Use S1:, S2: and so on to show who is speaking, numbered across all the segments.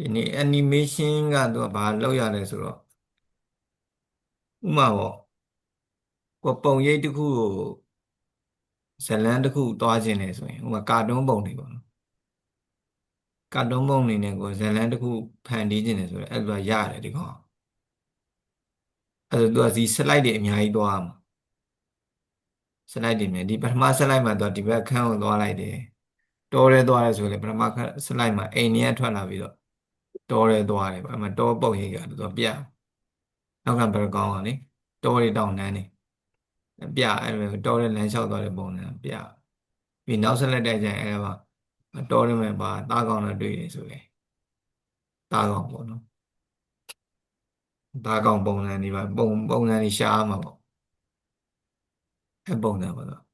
S1: ဒီနေ့ animation ကသူကဘာလောက်ရလဲဆိုတော့ဥမာပေါ့ကိုပုံရိပ်တစ်ခုကိုဇတ်လန်းတစ်ခုတွားခြင်းနေဆိုရင်ဥမာကာတွန်းပုံတွေပေါ့နော်ကာတွန်းပုံတွေနဲ့ကိုဇတ်လန်းတစ်ခုဖန်တီးခြင်းနေဆိုတော့အဲ့လိုရတယ်ဒီကောင်အဲ့ဒါသူကဒီ slide တွေအများကြီးတွားမှာ slide တွေနဲ့ဒီပထမ slide မှာသူကဒီဘက်ခန်းကိုသွားလိုက်တယ်တောထဲသွားရဲဆိုလေပထမ slide မှာအိမ်ထဲထွက်လာပြီးတော့တောထဲသွားတယ်ပေါ့အဲ့မှာတောပုံရိပ်ကသူကပြနောက်က background ကလေတောတွေတောင်တန်းနေပြအဲ့လိုတောထဲလမ်းလျှောက်သွားတဲ့ပုံစံပြပြီးနောက်ဆက်လက်တိုက်ကျရင်အဲ့ဒါတောထဲမှာပါသားကောင်တော့တွေ့တယ်ဆိုလေသားကောင်ပေါ့နော်သားကောင်ပုံစံတွေပါပုံစံတွေရှားမှာပေါ့အဲ့ပုံစံပေါ့နော်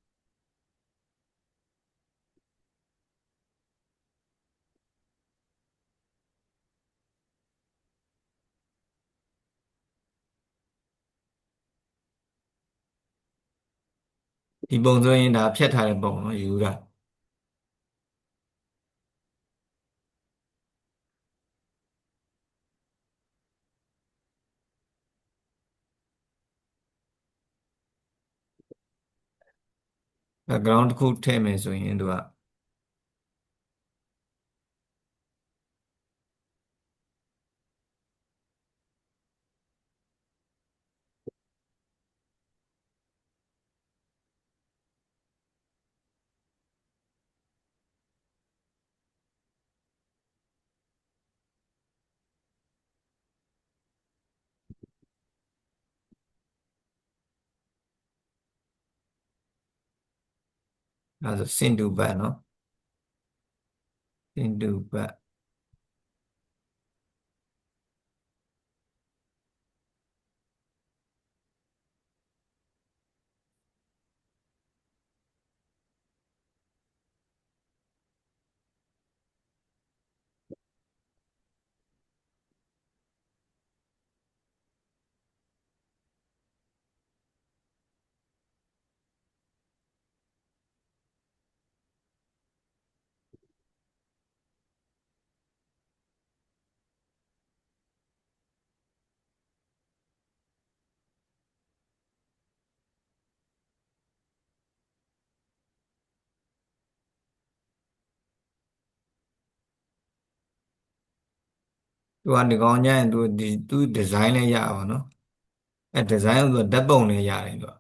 S1: ဒီပုံဆိုရင်ဒါဖြတ်ထားတဲ့ပုံနော်ယူတာ background တစ်ခုထည့်မယ်ဆိုရင်သူကအဲဒါဆိုစင်တူဘတ်နော်စင်တူဘတ်သူကဒီကောင်ညရင်သူဒီဇိုင်းလည်းရပါတော့နော်အဲဒီဇိုင်းကိုသူကဓာတ်ပုံလည်းရတယ်သူကဒါ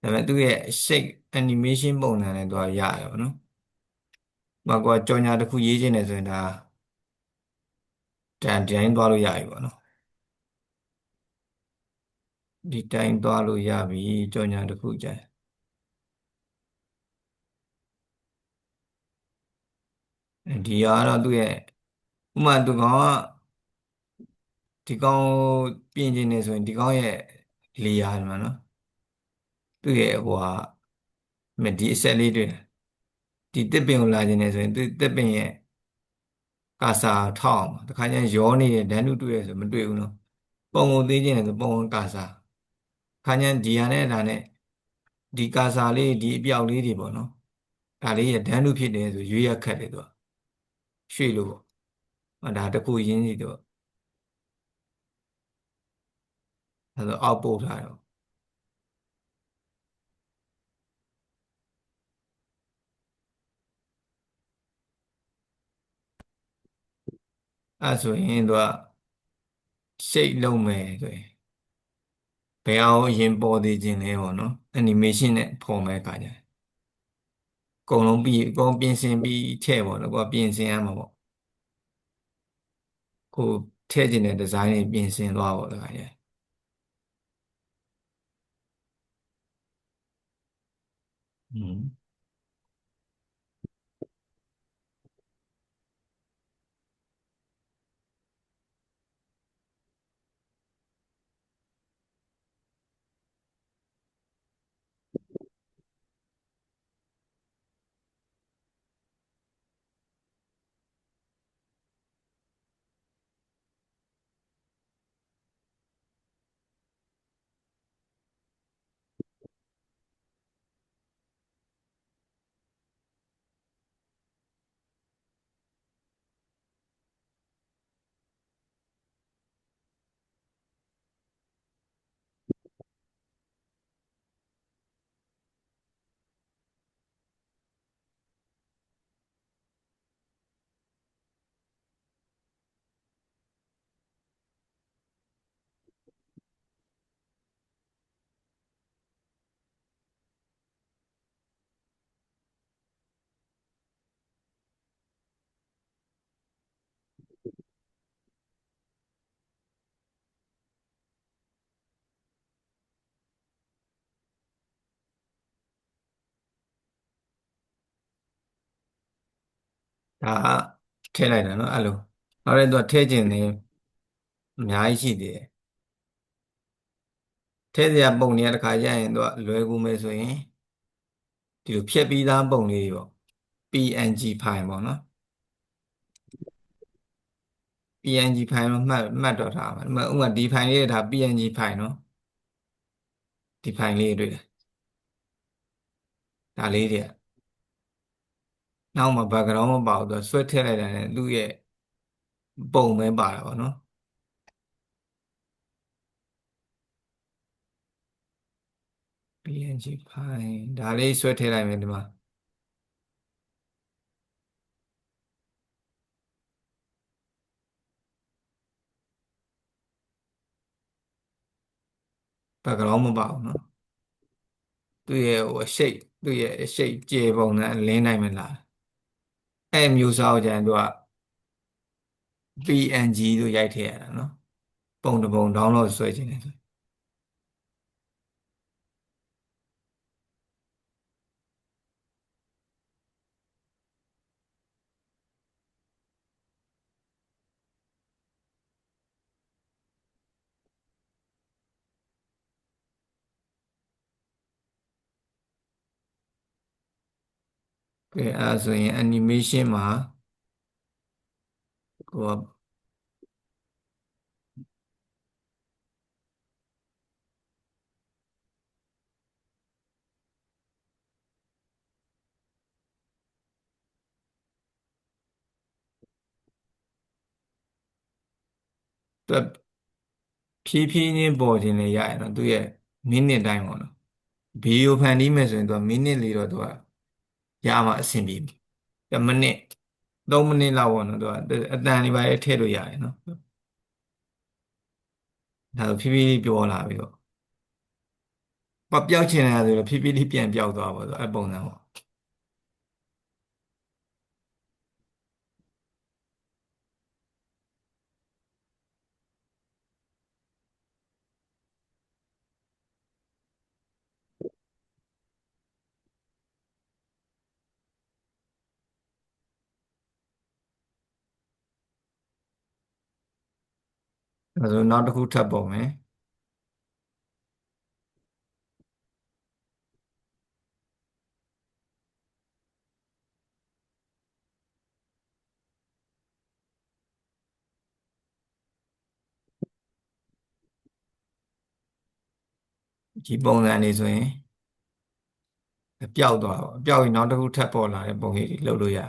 S1: ပေမဲ့သူ့ရဲ့ shape animation ပုံစံနဲ့သူကရတယ်ပေါ့နော်။ဘာကွာကြော်ညာတစ်ခုရေးချင်တယ်ဆိုရင်ဒါဒီတိုင်းသွားလို့ရပြီပေါ့နော်။ဒီတိုင်းသွားလို့ရပြီကြော်ညာတစ်ခုကြိုင်ဒီကတော့သူ့ရဲ့ဥမာသူကောင်ကဒီကောင်ပြင်ချင်နေဆိုရင်ဒီကောင်ရဲ့ layer ဒီမှာနော်သူ့ရဲ့ဟိုဟာဒီအဆက်လေးတွေ့ဒီတစ်ပင်ကိုလာချင်နေဆိုရင်သူတစ်ပင်ရဲ့ကာစာထောက်အောင်ပါတခါကျရင်ရောနေတဲ့ဒန်းတူတွေ့ရဆိုမတွေ့ဘူးနော်ပုံကိုသိချင်တယ်ဆိုပုံကကာစာခါကျရင်ဒီဟာနဲ့ဒါနဲ့ဒီကာစာလေးဒီအပြောက်လေးတွေပေါ့နော်ဒါလေးရဒန်းတူဖြစ်တယ်ဆိုရွေးရခတ်တယ်သူကရွှေ့လို့ပေါ့ဒါတခုရင်းစီတော့အဲဆိုအောက်ပို့ထားတယ်အဲဆိုရင်သူကရှိတ်လုံးမယ်ဆိုရင်ဘယ်အောင်အရင်ပေါ်သေးခြင်းလဲပေါ့နော် animation နဲ့ဖော်မဲ့အခါကျရင်အကုန်လုံးပြီးအကုန်ပြင်ဆင်ပြီးထည့်ပေါ့နော်ကိုကပြင်ဆင်ရမှာပေါ့ကိုထည့်ခြင်းတဲ့ဒီဇိုင်းတွေပြင်ဆင်သွားပေါ့တခါကျရင်อืม ဒါကထည့်လိုက်တာနော်အဲ့လိုနောက်လည်းသူကထည့်ခြင်းနေအများကြီးရှိသေးတယ်ထည့်စရာပုံတွေကတစ်ခါရရင်သူကလွယ်ကူမယ်ဆိုရင်ဒီလိုဖြည့်ပြီးသားပုံလေးတွေပေါ့ PNG file ပေါ့နော် PNG file မှာမှတ်တော့ထားပါဥပမာဒီ file လေးဒါ PNG file နော်ဒီ file လေးတွေ့တယ်ဒါလေးတွေကနောက်မှာ background မပါဘူးသူဆွဲထည့်လိုက်တာနဲ့သူ့ရဲ့ပုံပဲပါတာပေါ့နော် PNG file ဒါလေးဆွဲထည့်လိုက်မယ်ဒီမှာ background မပါဘူးနော်သူ့ရဲ့ဟို shape သူ့ရဲ့ shape ကျေပုံနဲ့လင်းနိုင်မလားအဲ့မျိုးစားကိုကျရင်သူက PNG လို့ရိုက်ထည့်ရတာနော်ပုံတစ်ပုံ download ဆွဲခြင်းလေဆိုကဲအဲ့ဒါဆိုရင် animation မှာကိုကသူဖြည်းဖြည်းချင်းပေါ်ခြင်းလည်းရရနော်သူ့ရဲ့မိနစ်တိုင်းပေါ့နော်ဗီဒီယိုဖန်တီးမယ်ဆိုရင်သူကမိနစ်လေးတော့သူကရမှအဆင်ပြေပြီမိနစ်3 မိနစ်လောက်ပေါ့နော်သူကအတန်လေးပါထည့်လို့ရတယ်နော်ဒါဆိုဖြည်းဖြည်းလေးပြောလာပြီးတော့ပျောက်ချင်တယ်ဆိုတော့ဖြည်းဖြည်းလေးပြန်ပျောက်သွားပါဆိုအဲ့ပုံစံပေါ့ဒါဆိုနောက်တစ်ခုထပ်ပုံမယ်ဒီပုံစံလေးဆိုရင်ပျောက်သွားပါပျောက်ရင်နောက်တစ်ခုထပ်ပေါ်လာတဲ့ပုံလေးတွေလုပ်လို့ရ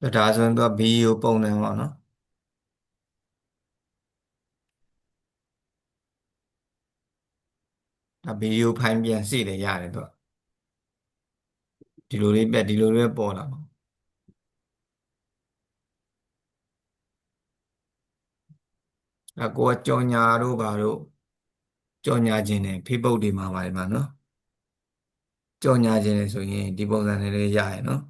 S1: တယ်ဒါဆိုရင်သူကဗီဒီယိုပုံစံပေါ့နော်ဒါဗီဒီယိုဖိုင်ပြန်စီလည်းရတယ်သူကဒီလိုလေးပဲဒီလိုလေးပဲပေါ်လာမှာကိုကကြော်ညာတို့ဘာတို့ကြော်ညာခြင်းနဲ့ Facebook တွေမှာပါတယ်မှာနော်ကြော်ညာခြင်းနဲ့ဆိုရင်ဒီပုံစံနဲ့လည်းရရနော်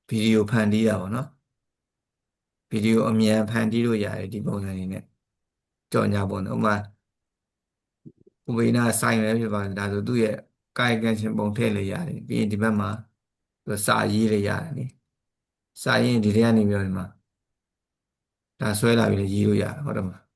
S1: ဗီဒီယိုဖန်တီးတာပေါ့နော်ဗီဒီယိုအမြန်ဖန်တီးလို့ရတယ်ဒီပုံစံလေးနဲ့ကြော်ညာပုံဥပမာဥပဒေဆိုင်ပဲဖြစ်ပါတယ်ဒါဆိုသူ့ရဲ့ကာယကံရှင်ပုံထည့်လို့ရတယ်ပြီးရင်ဒီဘက်မှာသူစာရေးလို့ရတယ်လေစာရေးဒီထဲကနေပြီးတော့ဒီမှာ ဒါဆွဲလာပြီးရေးလို့ရတယ်ဟုတ်တယ်မလား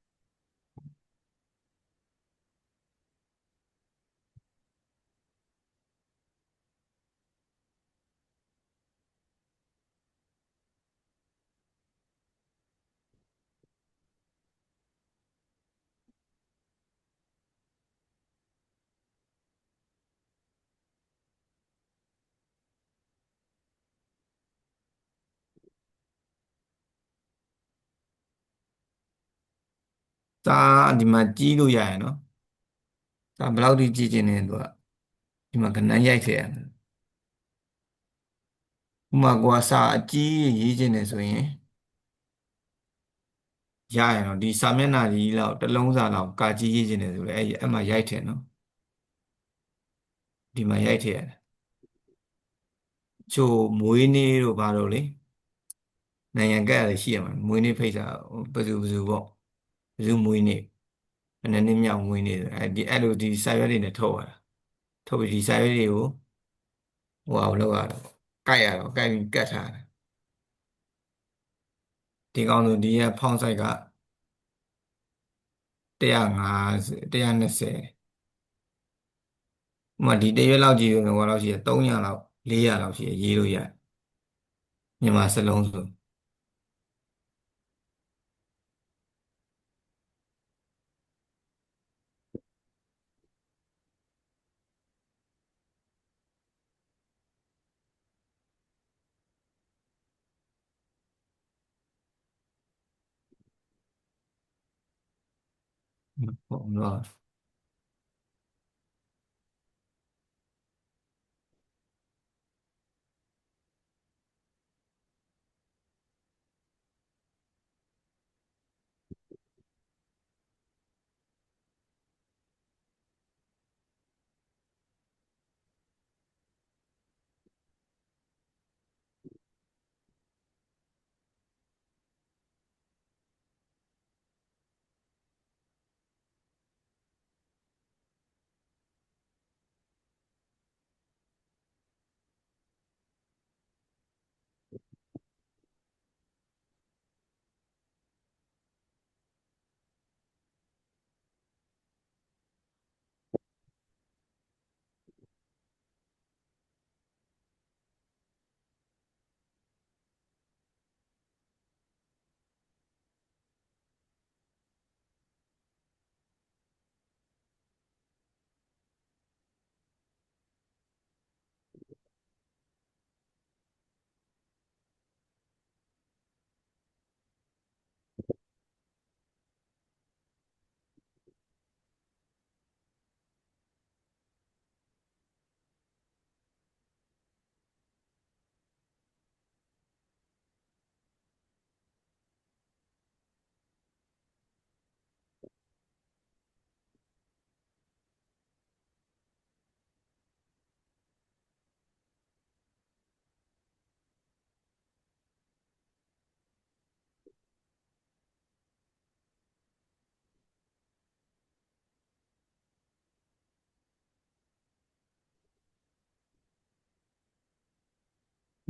S1: စာဒီမှာကြီးလို့ရရနော်စာဘယ်လောက်ထိကြီးကျင်နေသူကဒီမှာကဏ္ဍရိုက်ထည့်ရတယ်ဥပမာကိုကစာအကြီးရေးကျင်နေဆိုရင်ရရနော်ဒီစာမျက်နှာကြီးလောက်တစ်လုံးစာလောက်ကာကြီးရေးကျင်နေဆိုလေအဲ့မှာရိုက်ထည့်နော်ဒီမှာရိုက်ထည့်ရတယ်ချို့မွေးနေ့တို့ဘာလို့လေနိုင်ငံကပ်ရတယ်ရှိရမှာမွေးနေ့ဖိတ်စာဘယ်သူပေါ့ဘယ်သူမွေးနေ့ဘယ်နှစ်နှစ်မြောက်မွေးနေ့ဆိုဒီအဲ့လိုဒီစာရွက်တွေနဲ့ထုတ်ရတာထုတ်ပြီးဒီစာရွက်တွေကိုဟိုအောင်လောက်ရတော့ကိုက်ရတော့ကိုက်ပြီးကတ်ထားတယ်ဒီကောင်ဆိုဒီကဖောင်းဆိုင်က150 120ဥပမာဒီတရွက်လောက်ကြည့်လို့ဟိုလောက်ရှိရ300လောက်400လောက်ရှိရရေးလို့ရတယ်မြန်မာစလုံးဆိုဟုတ်တော့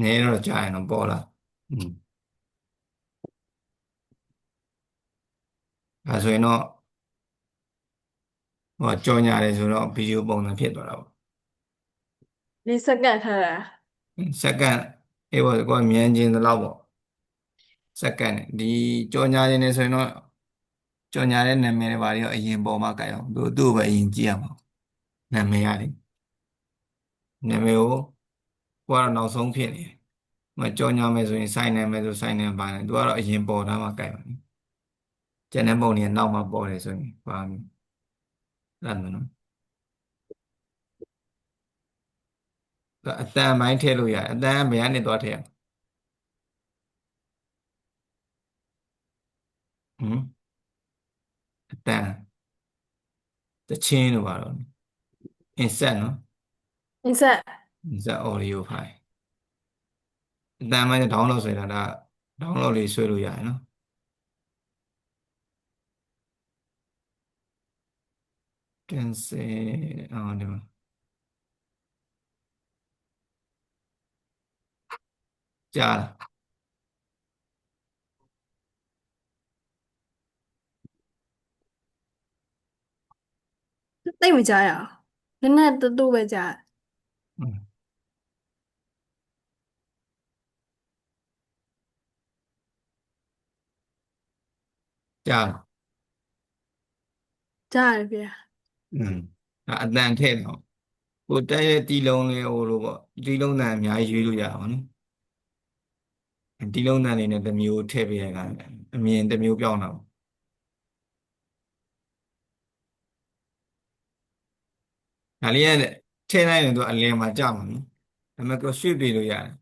S1: နည်းတော့ကြာရင်တော့ပေါ်လာอืมအဲဆိုရင်တော့ဟိုကြော်ညာတယ်ဆိုတော့ဗီဒီယိုပုံစံဖြစ်သွားတာပေါ့
S2: ဒီစက္ကန့်ထားတာ
S1: စက္ကန့်အေးပေါ့ကိုကမြန်ခြင်းသလောက်ပေါ့စက္ကန့်နဲ့ဒီကြော်ညာခြင်းနေဆိုရင်တော့ကြော်ညာတဲ့နာမည်တွေဘာတွေရောအရင်ပေါ်မှာကြိုက်အောင်သူ့ကိုပဲအရင်ကြည့်ရမှာနာမည်ရတယ်နာမည်ကိုကတော့နောက်ဆုံးဖြစ်နေတယ်မကြော်ညာမယ်ဆိုရင်စိုင်းနေမယ်ဆိုစိုင်းနေပါနေသူကတော့အရင်ပေါ်ထားမှာကြိုက်ပါနေကျန်တဲ့ပုံတွေကနောက်မှပေါ်တယ်ဆိုရင်ပါမယ်အဲ့လိုနော်အတန်ပိုင်းထည့်လို့ရတယ်အတန်ဘယ်ကနေသွားထည့်ရဟမ်အတန်တချင်းလို့ပါတော့ insert နော်
S2: အင်းဆက်
S1: insert audio file အတန်ပိုင်း download ဆိုရင်ဒါ download လေးဆွဲလို့ရတယ်နော် cancel ဒီမှာကြားလား
S2: တိတ်မကြားရအောင်နည်းနည်းတူတူပဲကြား
S1: อืมကြားလား
S2: ကြားရတယ်ဗျာ
S1: อืมအတန်ထည့်တယ်ဟောကိုတက်ရဲ့တီလုံးလေးဟိုလိုပေါ့တီလုံးတန်အများကြီးရွေးလို့ရအောင်နော်တီလုံးတန်လေးနဲ့တစ်မျိုးထည့်ပေးရတာအမြင်တစ်မျိုးပြောင်းတာပေါ့ဒါလေးကထည့်လိုက်ရင်သူအလယ်မှာကြာမှာနော်ဒါပေမဲ့ကိုရွှေ့ပေးလို့ရတယ်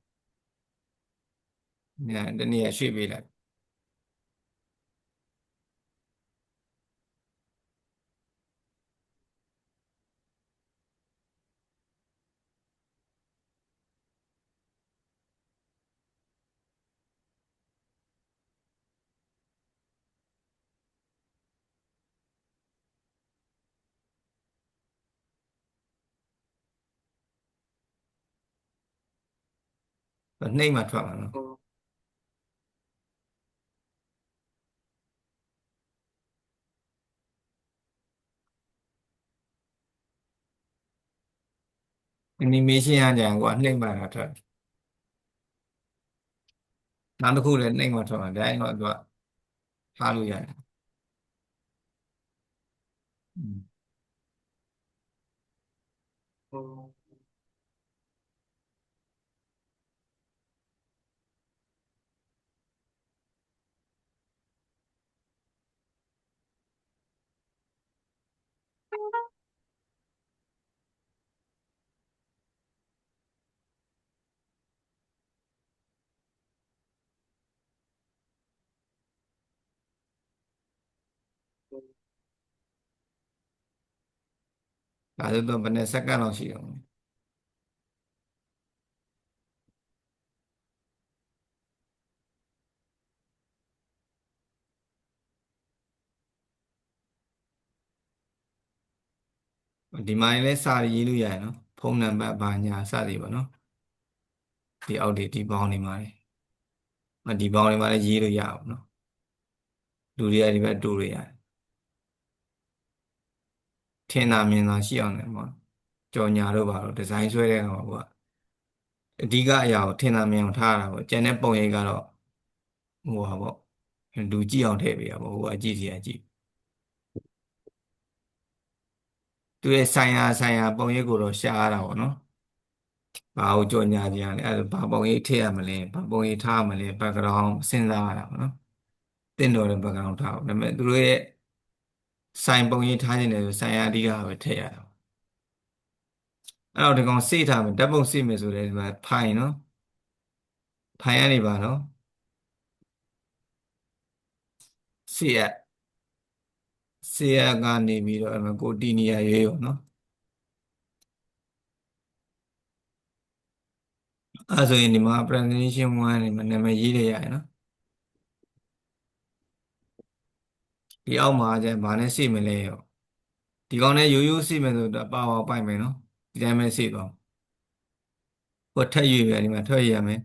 S1: ညာတနည်းရွှေ့ပေးလိုက်နှိမ့်မှထွက်မှာနော်အနီမေးရှင်းရကြရင်ကိုကနှိမ့်မှတာထွက်နောက်တစ်ခုလည်းနှိမ့်မှထွက်မှာဒါရင်တော့သူကထားလို့ရတယ်อืมဒါဆိုတော့ဘယ်နဲ့စက္ကန့်လောက်ရှိအောင်ဒီမှာလည်းစာရေးလို့ရတယ်နော်ဖုန်းနံပါတ်ဘာညာစသည်ပေါ့နော်ဒီအောက်ဒီပေါင်းနေမှာလေဒီပေါင်းနေမှာလည်းရေးလို့ရအောင်နော်လူတွေကဒီဘက်တူလို့ရတယ်ထင်သာမြင်သာရှိအောင်လည်းပေါ့ကြော်ညာတို့ပါတော့ဒီဇိုင်းဆွဲတဲ့ကောင်ကအဓိကအရာကိုထင်သာမြင်အောင်ထားရတာပေါ့ကျန်တဲ့ပုံရိပ်ကတော့ဟိုပါပေါ့လူကြည့်အောင်ထည့်ပေးရပေါ့ဟိုအကြည့်စီအကြည့်သူရဲ့ဆိုင်ရာပုံရိပ်ကိုတော့ရှားရတာပေါ့နော်ဘာကိုကြော်ညာကြရလဲအဲ့ဒါဘာပုံရိပ်ထည့်ရမလဲဘာပုံရိပ်ထားရမလဲ background စဉ်းစားရတာပေါ့နော်တင့်တော်တဲ့ background ထားအောင်ဒါပေမဲ့သူတို့ရဲ့ဆိုင်ပုံရိပ်ထားခြင်းလည်းဆိုဆိုင်ရာအဓိကပဲထည့်ရတာအဲ့တော့ဒီကောင်စေ့ထားမယ်ဓာတ်ပုံစေ့မယ်ဆိုလည်းဒီမှာဖိုင်နော်ဖိုင်ရနေပါနော်စေ့ရစေ့ရကနေပြီးတော့အဲ့မှာကိုတီနီယာရေးရောနော်အဲ့ဆိုရင်ဒီမှာ presentation 1နေမှာနာမည်ရေးလိုက်ရတယ်နော်ဒီအောက်မှာကျဘာနဲ့စေ့မလဲရောဒီကောင်နဲ့ရိုးရိုးစေ့မယ်ဆိုတော့ပါဝါပိုက်မယ်နော်ဒီတိုင်းပဲစေ့သွားကိုထက်ရွေပဲဒီမှာထွက်ရရမယ်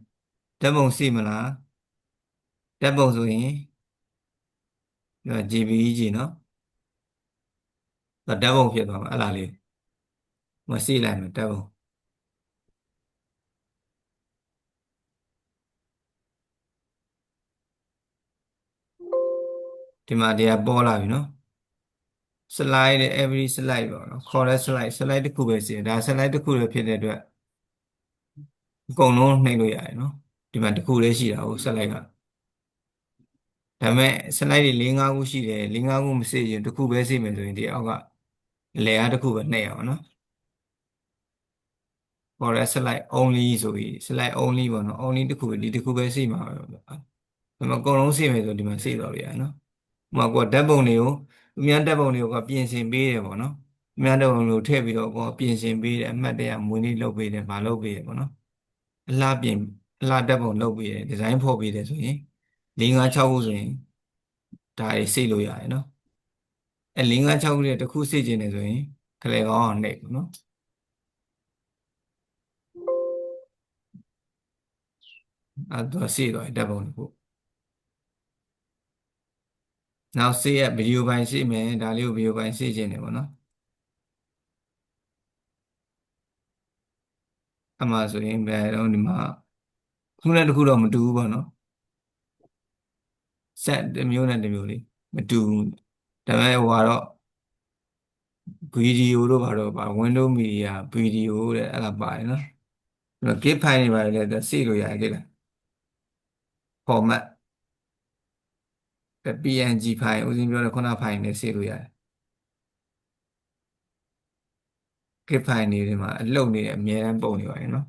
S1: ဓာတ်ပုံစေ့မလားဓာတ်ပုံဆိုရင်ဒီမှာ JPEG နော်ဓာတ်ပုံဖြစ်သွားမှာအဲ့လားလေးမစေ့လိုက်မယ်ဓာတ်ပုံဒီမှာတရားပေါ်လာပြီနော် slide နဲ့ every slide ပေါ့နော်ခေါ်တဲ့ slide တစ်ခုပဲစီဒါ slide တစ်ခုလည်းဖြစ်တဲ့အတွက်အကုန်လုံးနှိပ်လို့ရတယ်နော်ဒီမှာတစ်ခုလေးရှိတာဟုတ် slide ကဒါပေမဲ့ slide တွေ၄-၅ခုရှိတယ်၄-၅ခုမစေ့ရင်တစ်ခုပဲစေ့မယ်ဆိုရင်ဒီအောက်ကအလယ်ကတစ်ခုပဲနှိပ်ရအောင်နော်ခေါ်တဲ့ slide only ဆိုပြီး slide only ပေါ့နော် only တစ်ခုပဲဒီတစ်ခုပဲစေ့မှာပဲဒါပေမဲ့အကုန်လုံးစေ့မယ်ဆိုဒီမှာစေ့သွားပြီရနော်ဥပမာကိုဓာတ်ပုံတွေကိုသူများဓာတ်ပုံတွေကိုပြင်ဆင်ပေးတယ်ပေါ့နော်သူများဓာတ်ပုံတွေကိုထည့်ပြီးတော့ကိုပြင်ဆင်ပေးတယ်အမှတ်တရမွေးနေ့လုပ်ပေးတယ်မလုပ်ပေးတယ်ပေါ့နော်အလှပြင်အလှဓာတ်ပုံလုပ်ပေးတယ်ဒီဇိုင်းဖော်ပေးတယ်ဆိုရင်၄-၅-၆ခုဆိုရင်ဒါတွေစိတ်လို့ရတယ်နော်အဲ၄-၅-၆ခုတွေတစ်ခုစိတ်ကျင်တယ်ဆိုရင်ခလေကောင်းအောင်နှိပ်ပေါ့နော်အဲတော့စိတ်သွားတယ်ဓာတ်ပုံတစ်ခုနောက်စိတ်ရဗီဒီယိုပိုင်းစိတ်မယ်ဒါလေးကိုဗီဒီယိုပိုင်းစိတ်ကျင်တယ်ပေါ့နော် မှဆိုရင်ဘယ်တော့ဒီမှာခုနဲ့တစ်ခုတော့မတူဘူးပေါ့နော်ဆက်တစ်မျိုးနဲ့တစ်မျိုးလေးမတူဘူးဒါပေမဲ့ဟိုကတော့ဗီဒီယိုတို့ဘာလို့ပါ Windows Media ဗီဒီယိုတဲ့အဲ့ဒါပါတယ်နော်အဲ့တော့ GIF file တွေပါတယ်လေစေလို့ရတယ်ကြည့်လား format PNG file ဦးစင်းပြောတဲ့ခုန file နဲ့စေလို့ရတယ် GIF file တွေဒီမှာအလုပ်နေတဲ့အမြဲတမ်းပုံနေပါတယ်နော်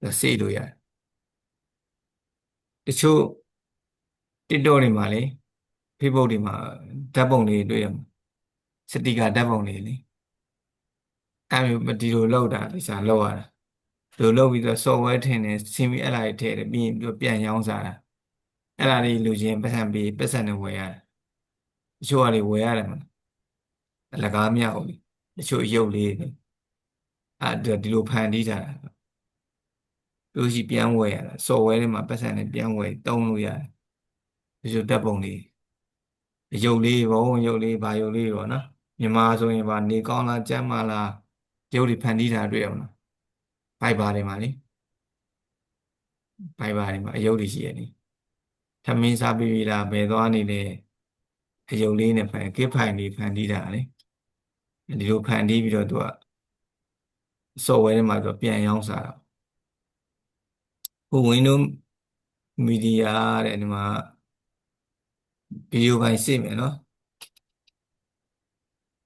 S1: ဒါစေလို့ရတယ်တချို့ TikTok တွေမှာလေ Facebook တွေမှာဓာတ်ပုံတွေတွေ့ရမှာစတိကာဓာတ်ပုံတွေလေအဲ့မျိုးဒီလိုလောက်တာဒီစားလောက်ရတာဒီလိုလောက်ပြီးတော့ software ထည့်နေဆင်းပြီးအဲ့ဒါတွေထည့်တယ်ပြီးရင်ပြီးပြန်ရောင်းစားတာအဲ့ဒါတွေလူချင်းပတ်စံပြီးပတ်စံနဲ့ဝယ်ရတယ်တချို့ကတွေဝယ်ရတယ်မလားအလကားမရဘူးလေတချို့ရုပ်လေးတွေအဲ့ဒီလိုဖန်တီးကြတာတို့ရှိပြန်ဝယ်ရတာ software တွေမှာပတ်စံနဲ့ပြန်ဝယ်တုံးလို့ရတယ်တချို့ဓာတ်ပုံတွေရုပ်လေးဘုံရုပ်လေးဗာရုပ်လေးပေါ့နော်မြန်မာဆိုရင်ဗာနေကောင်းလားကျမ်းမာလားရုပ်တွေဖန်တီးတာတွေ့အောင်လားဖိုက်ဘာတွေမှာလေဖိုက်ဘာတွေမှာအယုတ်တွေရှိရတယ်ထမင်းစားပြီးပြီလားဘယ်သွားနေလဲအယုတ်လေးနဲ့ဖန်ကိဖိုင်လေးဖန်တီးတာလေဒီလိုဖန်တီးပြီးတော့သူက software ထဲမှာသူပြန်ရောင်းစားတာဟို Windows Media တဲ့ဒီမှာဗီဒီယိုပိုင်းစစ်မယ်နော်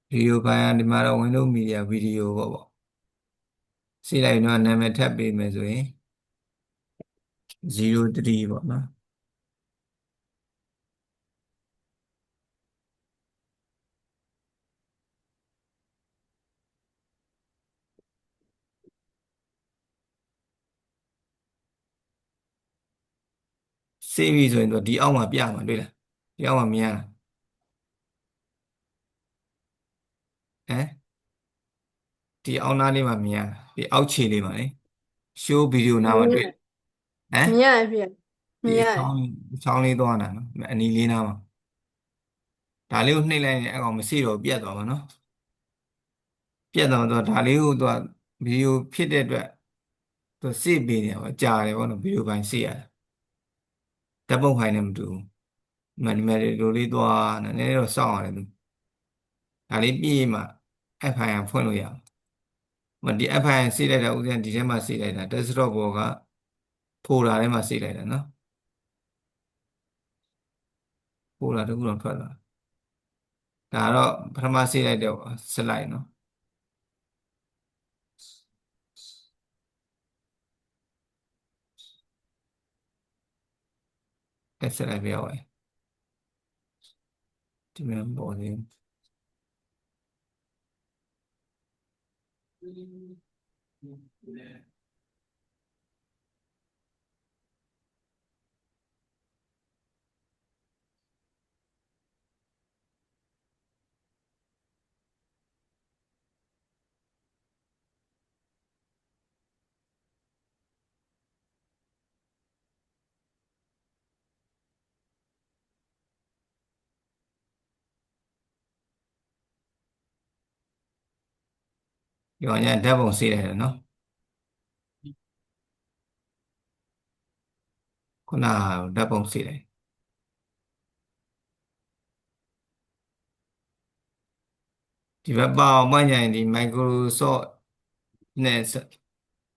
S1: ဗီဒီယိုပိုင်းကဒီမှာတော့ Windows Media ဗီဒီယိုပေါ့စစ်လိုက်တော့နာမည်ထပ်ပေးမယ်ဆိုရင်03ပေါ့နော်စေးပြီဆိုရင်တော့ဒီအောက်မှာပြမှာတွေ့လားဒီအောက်မှာမြင်ရလားဟမ်ဒီအောက်နားလေးမှာမြင်ရလားဒီအောက်ခြေလေးမှာလေ show video နားမှာတွေ့ဟမ်
S2: မြင်ရတယ်ဖေမြ
S1: ဒီ
S2: င်ရတယ်
S1: အချောင်းလေးသွားတာနော်အနီလေးနားမှာဒါလေးကိုနှိပ်လိုက်ရင်အကောင်မစေ့တော့ပြတ်သွားမှာနော်ပြတ်သွားတော့ဒါလေးကိုသူကဗီဒီယိုဖြစ်တဲ့အတွက်သူစေ့ပေးနေပါကြာတယ်ပေါ့နော်ဗီဒီယိုပိုင်းစေ့ရတယ်ဓာတ်ပုံဖိုင်နဲ့မတူဘူးဒီမှာဒီလိုလေးသွားနည်းနည်းတော့စောင့်ရတယ်သူဒါလေးပြည့်မှအဲ့ဖိုင်ကဖွင့်လို့ရအောင်ဒီအဲ့ဖိုင်စေ့လိုက်တာဥစဉ်ဒီထဲမှာစေ့လိုက်တာ desktop ဘောကဖိုလာထဲမှာစေ့လိုက်တာနော်ဖိုလာတစ်ခုတော့ထွက်လာဒါတော့ပထမစေ့လိုက်တဲ့စလိုက်နော်အဲ့စလိုက်ပြောရယ်ဒီမှာပေါ်နေပြောရင်ဓာတ်ပုံစေ့လိုက်တယ်နော်ခုနကဓာတ်ပုံစေ့လိုက်ဒီဘက်ပါအောင်မှညာရင်ဒီ Microsoft နဲ့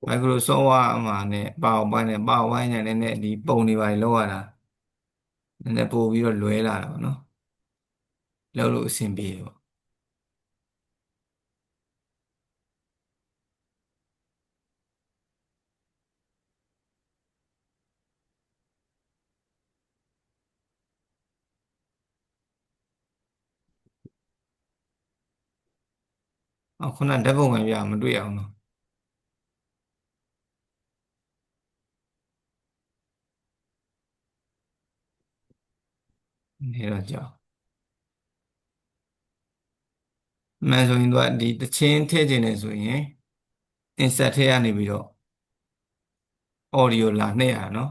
S1: Microsoft မှာနဲ့ပါအောင်ပိုင်းနဲ့ပါအောင်ပိုင်းညာနဲ့ဒီပုံတွေပါလောက်ရတာနည်းနည်းပို့ပြီးတော့လွဲလာတာပေါ့နော်လောက်လို့အဆင်ပြေပေါ့ခုနဓာတ်ပုံပဲပြမတွေ့အောင်နော်နေတော့ကြောက်မှန်ဆိုရင်တော့ဒီတချင်းထည့်ခြင်းနေဆိုရင် insert ထဲကနေပြီးတော့ audio လာနှိပ်ရတာနော်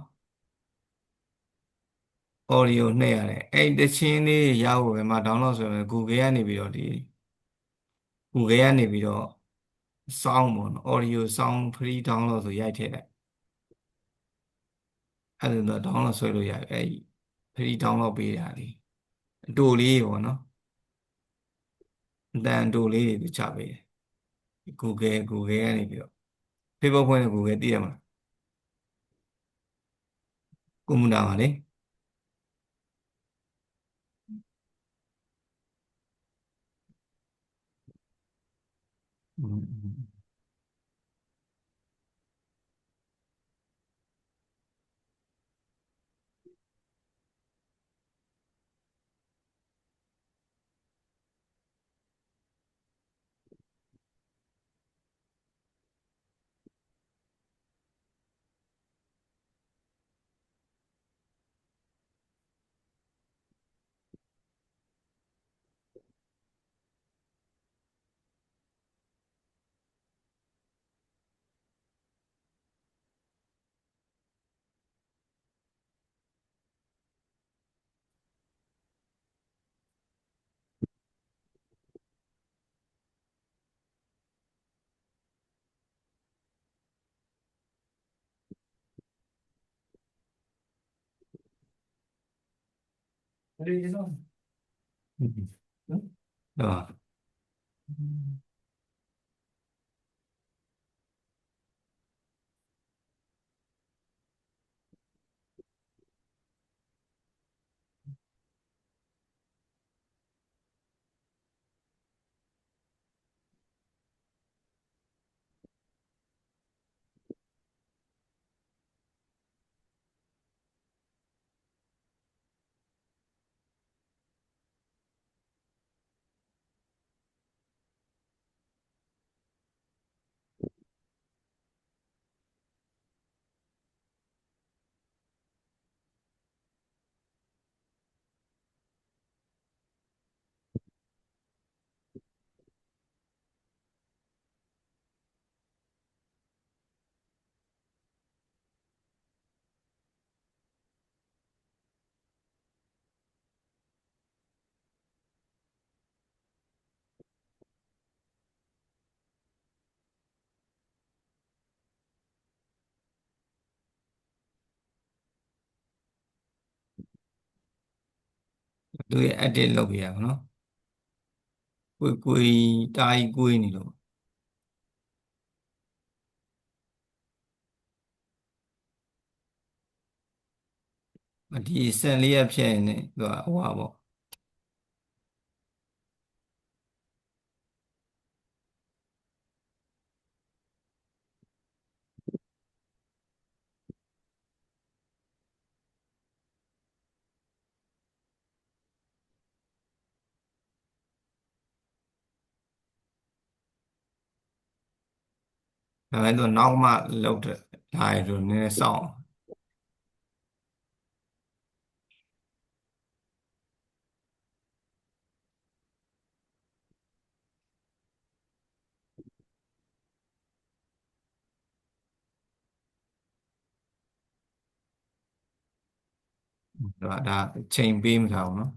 S1: audio နှိပ်ရတယ်အဲ့တချင်းလေးရဖို့ဘယ်မှာ download ဆိုရင် Google ကနေပြီးတော့Google ကနေပြီးတော့ sound ပေါ့နော် audio sound free download ဆိုရိုက်ထည့်လိုက်အဲ့ဒါတော့ download ဆွဲလို့ရတယ်အဲ့ဒီ free download ပေးတာလေအတူလေးပေါ့နော်အတန်အတူလေးတွေသူချပေးတယ် Google ကနေပြီးတော့ Facebook ဖွင့်တဲ့ Google သိရမှာကွန်ပျူတာမှာလေอืมအဲ့ဒီတော့နော်သူရဲ့ edit လုပ်ပြရအောင်နော်ကိုယ်တားကြီးကိုယ်နေလို့ဒီစံလေးရဖြစ်ရင်ねသူကဟိုပါပေါ့ဒါပေမဲ့သူနောက်မှလောက်တယ်ဒါရဆိုနည်းနည်းစောင့်ဒါချိန်ပေးမထားဘူးနော်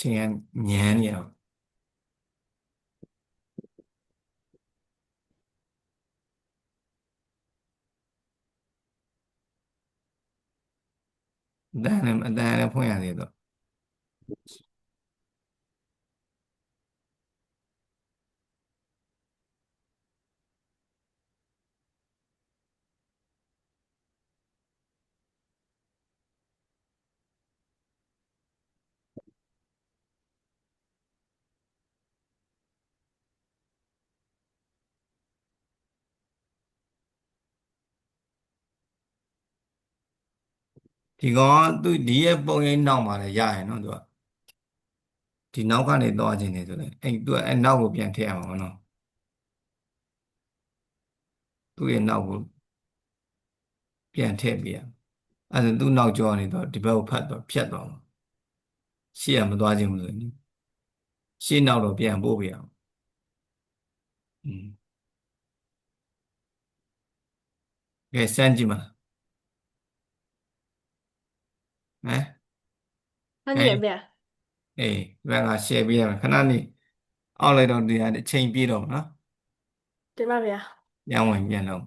S1: ချိန်ကညမ်းနေအောင်အတန်နဲ့ဖွင့်ရသေးတော့ဒီကောင်ကသူဒီရဲ့ပုံရိပ်နောက်မှာလည်းရရင်နော်သူကဒီနောက်ကနေသွားခြင်းနေဆိုလေအဲ့သူကအဲ့နောက်ကိုပြန်ထည့်ရမှာပေါ့နော်သူ့ရဲ့နောက်ကိုပြန်ထည့်ပြရအဲ့ဒါသူ့နောက်ကျောကနေတော့ဒီဘက်ကိုဖတ်တော့ဖြတ်သွားမှာရှေ့ကမသွားခြင်းမလို့ရှေ့နောက်တော့ပြန်ပို့ပြရအောင်อืมကဲစမ်းကြည့်ပါဟမ်
S2: 看
S1: အဲ
S2: 这边，
S1: အေးဒီဘက်က share ပေးရမယ်ခဏနေအောက်လိုက်တော့ဒီဟာအချိန်ပြည့်တော့မှာနော်
S2: တင်ပါဗျာ
S1: ပြန်ဝင်ပြန်တော့